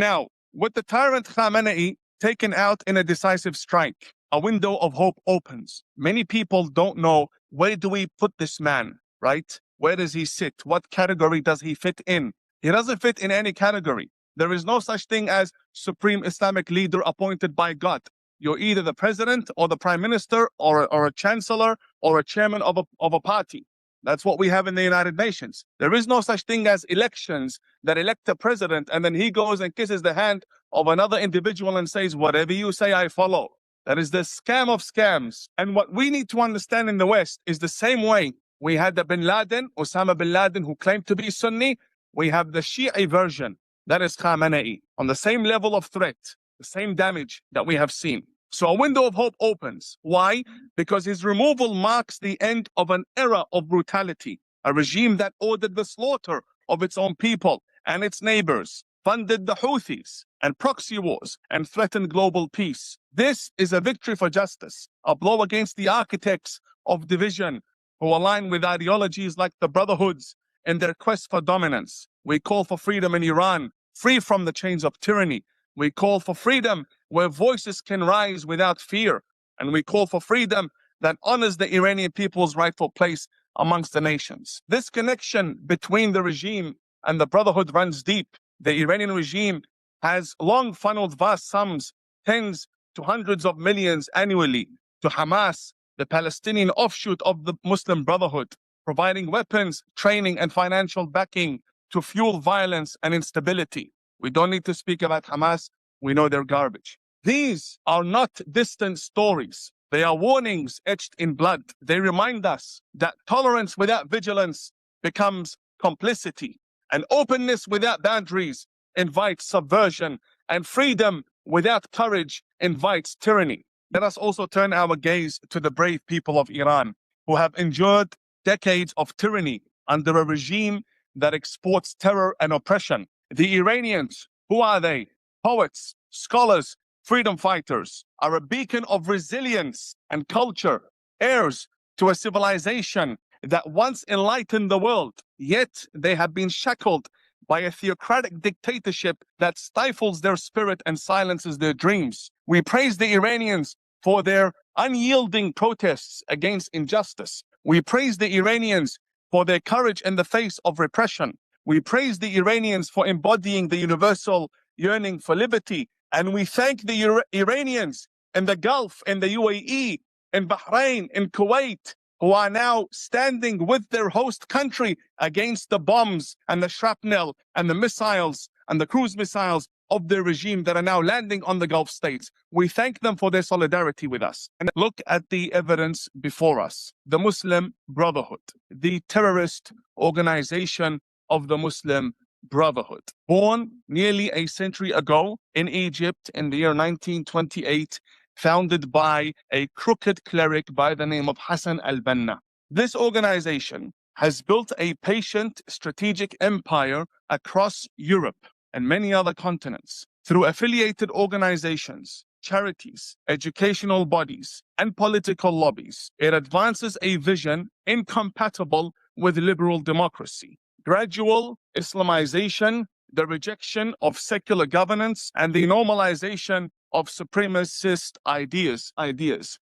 Now, with the tyrant Khamenei taken out in a decisive strike, a window of hope opens. Many people don't know, where do we put this man, right? Where does he sit? What category does he fit in? He doesn't fit in any category. There is no such thing as supreme Islamic leader appointed by God. You're either the president or the prime minister or a chancellor or a chairman of a party. That's what we have in the United Nations. There is no such thing as elections that elect a president and then he goes and kisses the hand of another individual and says, whatever you say, I follow. That is the scam of scams. And what we need to understand in the West is the same way we had the bin Laden, Osama bin Laden, who claimed to be Sunni. We have the Shi'i version, that is Khamenei, on the same level of threat, the same damage that we have seen. So a window of hope opens. Why? Because his removal marks the end of an era of brutality, a regime that ordered the slaughter of its own people and its neighbors, funded the Houthis and proxy wars, and threatened global peace. This is a victory for justice, a blow against the architects of division who align with ideologies like the Brotherhoods in their quest for dominance. We call for freedom in Iran, free from the chains of tyranny. We call for freedom where voices can rise without fear. And we call for freedom that honors the Iranian people's rightful place amongst the nations. This connection between the regime and the Brotherhood runs deep. The Iranian regime has long funneled vast sums, tens to hundreds of millions annually, to Hamas, the Palestinian offshoot of the Muslim Brotherhood, providing weapons, training, and financial backing to fuel violence and instability. We don't need to speak about Hamas. We know they're garbage. These are not distant stories. They are warnings etched in blood. They remind us that tolerance without vigilance becomes complicity, and openness without boundaries invites subversion, and freedom without courage invites tyranny. Let us also turn our gaze to the brave people of Iran, who have endured decades of tyranny under a regime that exports terror and oppression. The Iranians, who are they? Poets, scholars, freedom fighters, are a beacon of resilience and culture, heirs to a civilization that once enlightened the world, yet they have been shackled by a theocratic dictatorship that stifles their spirit and silences their dreams. We praise the Iranians for their unyielding protests against injustice. We praise the Iranians for their courage in the face of repression. We praise the Iranians for embodying the universal yearning for liberty. And we thank the Iranians in the Gulf, in the UAE, in Bahrain, in Kuwait, who are now standing with their host country against the bombs and the shrapnel and the missiles and the cruise missiles of their regime that are now landing on the Gulf states. We thank them for their solidarity with us. And look at the evidence before us. The Muslim Brotherhood, the terrorist organization of the Muslim Brotherhood, born nearly a century ago in Egypt in the year 1928, founded by a crooked cleric by the name of Hassan al-Banna. This organization has built a patient strategic empire across Europe and many other continents through affiliated organizations, charities, educational bodies, and political lobbies. It advances a vision incompatible with liberal democracy: gradual Islamization, the rejection of secular governance, and the normalization of supremacist ideas.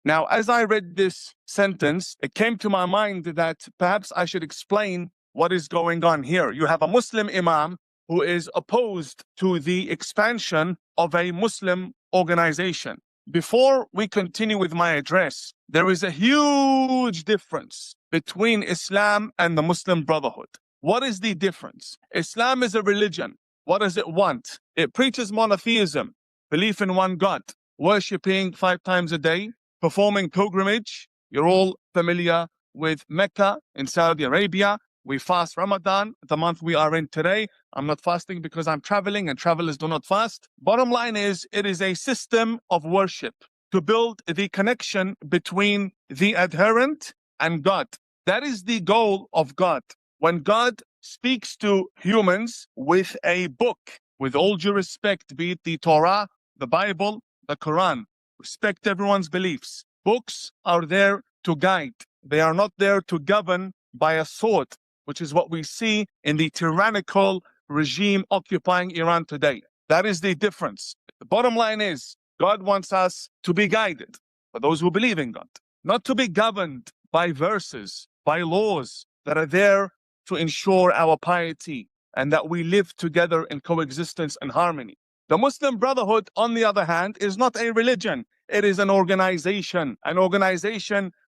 Now, as I read this sentence, it came to my mind that perhaps I should explain what is going on here. You have a Muslim imam who is opposed to the expansion of a Muslim organization. Before we continue with my address, there is a huge difference between Islam and the Muslim Brotherhood. What is the difference? Islam is a religion. What does it want? It preaches monotheism, belief in one God, worshipping 5 times a day, performing pilgrimage. You're all familiar with Mecca in Saudi Arabia. We fast Ramadan, the month we are in today. I'm not fasting because I'm traveling, and travelers do not fast. Bottom line is, it is a system of worship to build the connection between the adherent and God. That is the goal of God. When God speaks to humans with a book, with all due respect, be it the Torah, the Bible, the Quran, respect everyone's beliefs. Books are there to guide. They are not there to govern by a sword, which is what we see in the tyrannical regime occupying Iran today. That is the difference. The bottom line is God wants us to be guided, for those who believe in God, not to be governed by verses, by laws that are there to ensure our piety and that we live together in coexistence and harmony. The Muslim Brotherhood, on the other hand, is not a religion. It is an organization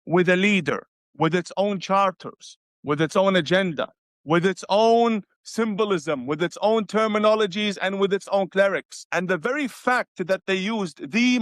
with a leader, with its own charters, with its own agenda, with its own symbolism, with its own terminologies, and with its own clerics. And the very fact that they used the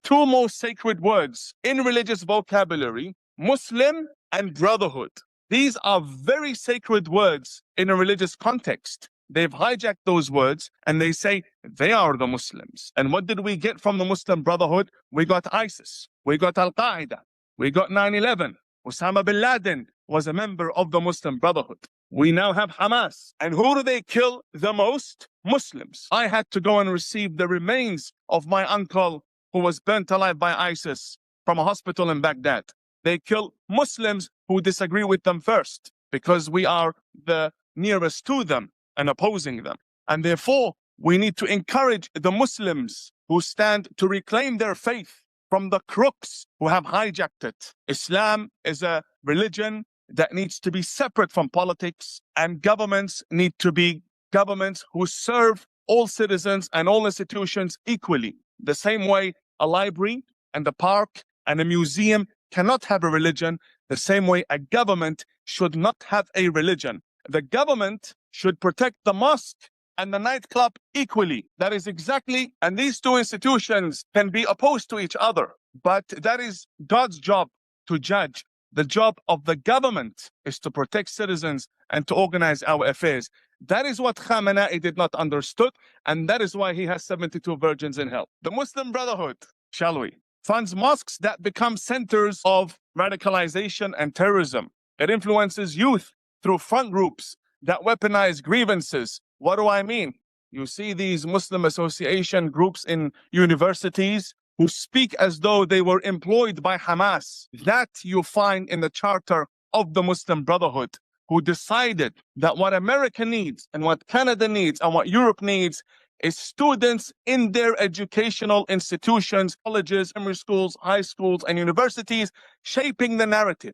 two most sacred words in religious vocabulary, Muslim and brotherhood. These are very sacred words in a religious context. They've hijacked those words and they say they are the Muslims. And what did we get from the Muslim Brotherhood? We got ISIS, we got Al-Qaeda, we got 9/11. Osama bin Laden was a member of the Muslim Brotherhood. We now have Hamas. And who do they kill the most? Muslims. I had to go and receive the remains of my uncle who was burnt alive by ISIS from a hospital in Baghdad. They kill Muslims who disagree with them first because we are the nearest to them and opposing them. And therefore, we need to encourage the Muslims who stand to reclaim their faith from the crooks who have hijacked it. Islam is a religion that needs to be separate from politics, and governments need to be governments who serve all citizens and all institutions equally. The same way a library and a park and a museum cannot have a religion, the same way a government should not have a religion. The government should protect the mosque and the nightclub equally. That is exactly, and these two institutions can be opposed to each other, but that is God's job to judge. The job of the government is to protect citizens and to organize our affairs. That is what Khamenei did not understood, and that is why he has 72 virgins in hell. The Muslim Brotherhood, shall we, funds mosques that become centers of radicalization and terrorism. It influences youth through front groups that weaponize grievances. What do I mean? You see these Muslim association groups in universities who speak as though they were employed by Hamas. That you find in the charter of the Muslim Brotherhood, who decided that what America needs and what Canada needs and what Europe needs is students in their educational institutions, colleges, primary schools, high schools, and universities, shaping the narrative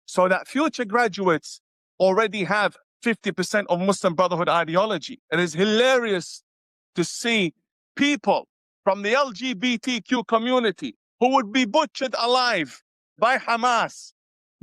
so that future graduates already have 50% of Muslim Brotherhood ideology. It is hilarious to see people from the LGBTQ community who would be butchered alive by Hamas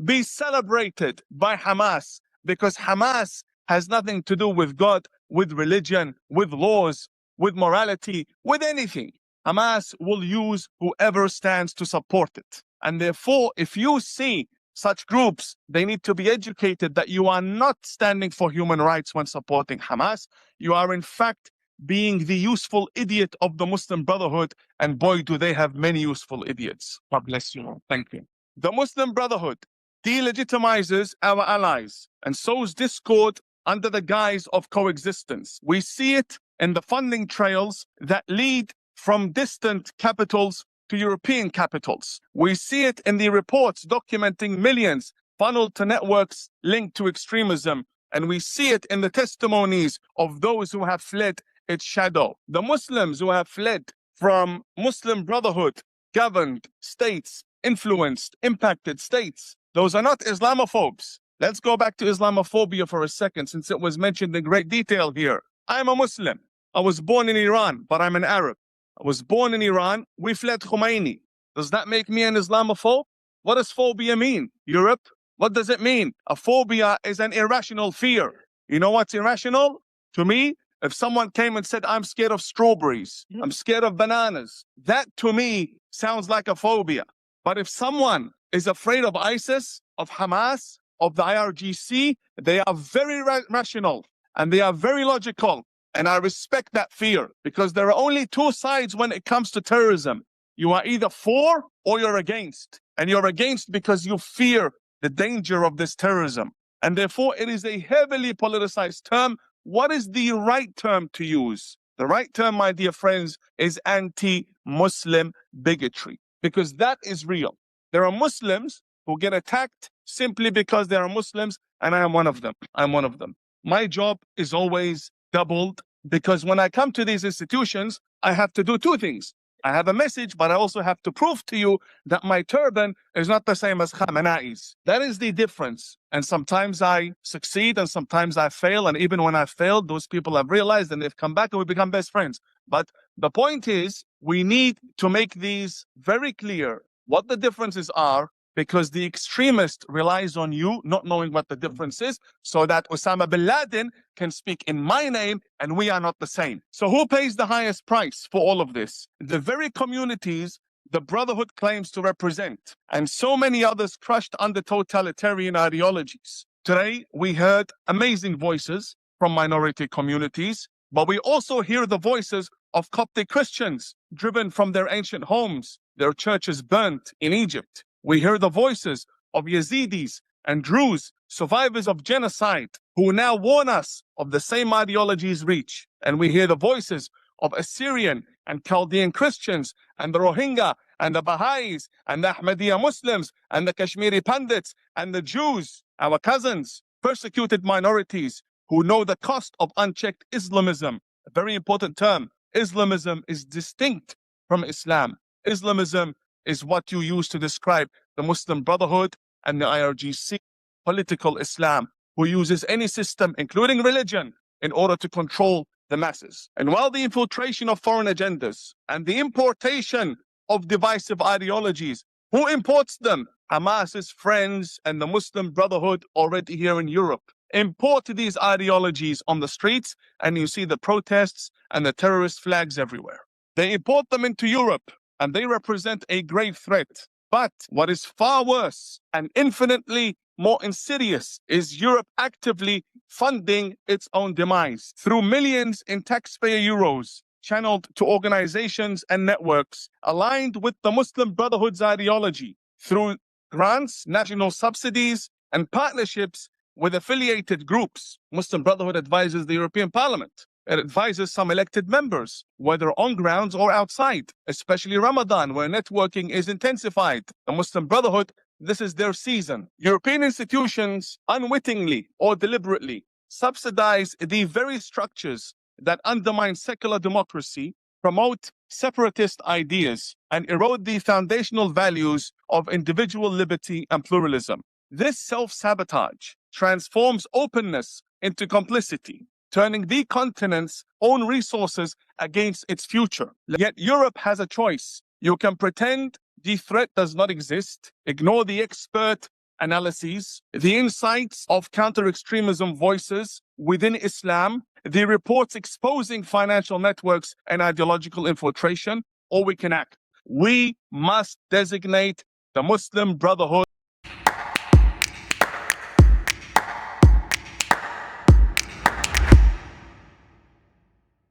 be celebrated by Hamas, because Hamas has nothing to do with God, with religion, with laws, with morality, with anything. Hamas will use whoever stands to support it. And therefore, if you see such groups, they need to be educated that you are not standing for human rights when supporting Hamas. You are in fact being the useful idiot of the Muslim Brotherhood, and boy, do they have many useful idiots. God bless you all. Thank you. The Muslim Brotherhood delegitimizes our allies and sows discord under the guise of coexistence. We see it in the funding trails that lead from distant capitals to European capitals. We see it in the reports documenting millions funneled to networks linked to extremism. And we see it in the testimonies of those who have fled its shadow. The Muslims who have fled from Muslim Brotherhood governed states, influenced, impacted states, those are not Islamophobes. Let's go back to Islamophobia for a second, since it was mentioned in great detail here. I'm a Muslim. I was born in Iran, but I'm an Arab. I was born in Iran. We fled Khomeini. Does that make me an Islamophobe? What does phobia mean? Europe? What does it mean? A phobia is an irrational fear. You know what's irrational? To me, if someone came and said, I'm scared of strawberries, I'm scared of bananas, that to me sounds like a phobia. But if someone is afraid of ISIS, of Hamas, of the IRGC, they are very rational and they are very logical. And I respect that fear, because there are only two sides when it comes to terrorism. You are either for or you're against. And you're against because you fear the danger of this terrorism. And therefore, it is a heavily politicized term. What is the right term to use? The right term, my dear friends, is anti-Muslim bigotry, because that is real. There are Muslims who get attacked simply because they are Muslims, and I am one of them. I'm one of them. My job is always doubled Because when I come to these institutions, I have to do two things. I have a message, but I also have to prove to you that my turban is not the same as Khamenei's. That is the difference. And sometimes I succeed and sometimes I fail. And even when I failed, those people have realized and they've come back and we become best friends. But the point is, we need to make these very clear what the differences are, because the extremist relies on you not knowing what the difference is, so that Osama bin Laden can speak in my name and we are not the same. So who pays the highest price for all of this? The very communities the Brotherhood claims to represent, and so many others crushed under totalitarian ideologies. Today, we heard amazing voices from minority communities, but we also hear the voices of Coptic Christians driven from their ancient homes, their churches burnt in Egypt. We hear the voices of Yazidis and Druze, survivors of genocide, who now warn us of the same ideology's reach. And we hear the voices of Assyrian and Chaldean Christians and the Rohingya and the Baha'is and the Ahmadiyya Muslims and the Kashmiri Pandits and the Jews, our cousins, persecuted minorities who know the cost of unchecked Islamism. A very important term. Islamism is distinct from Islam. Islamism is what you use to describe the Muslim Brotherhood and the IRGC, political Islam, who uses any system, including religion, in order to control the masses. And while the infiltration of foreign agendas and the importation of divisive ideologies, who imports them? Hamas's friends and the Muslim Brotherhood already here in Europe import these ideologies on the streets, and you see the protests and the terrorist flags everywhere. They import them into Europe, and they represent a grave threat. But what is far worse and infinitely more insidious is Europe actively funding its own demise through millions in taxpayer euros channeled to organizations and networks aligned with the Muslim Brotherhood's ideology through grants, national subsidies, and partnerships with affiliated groups. Muslim Brotherhood advises the European Parliament. It advises some elected members, whether on grounds or outside, especially Ramadan, where networking is intensified. The Muslim Brotherhood, this is their season. European institutions, unwittingly or deliberately, subsidize the very structures that undermine secular democracy, promote separatist ideas, and erode the foundational values of individual liberty and pluralism. This self-sabotage transforms openness into complicity, turning the continent's own resources against its future. Yet Europe has a choice. You can pretend the threat does not exist, ignore the expert analyses, the insights of counter-extremism voices within Islam, the reports exposing financial networks and ideological infiltration, or we can act. We must designate the Muslim Brotherhood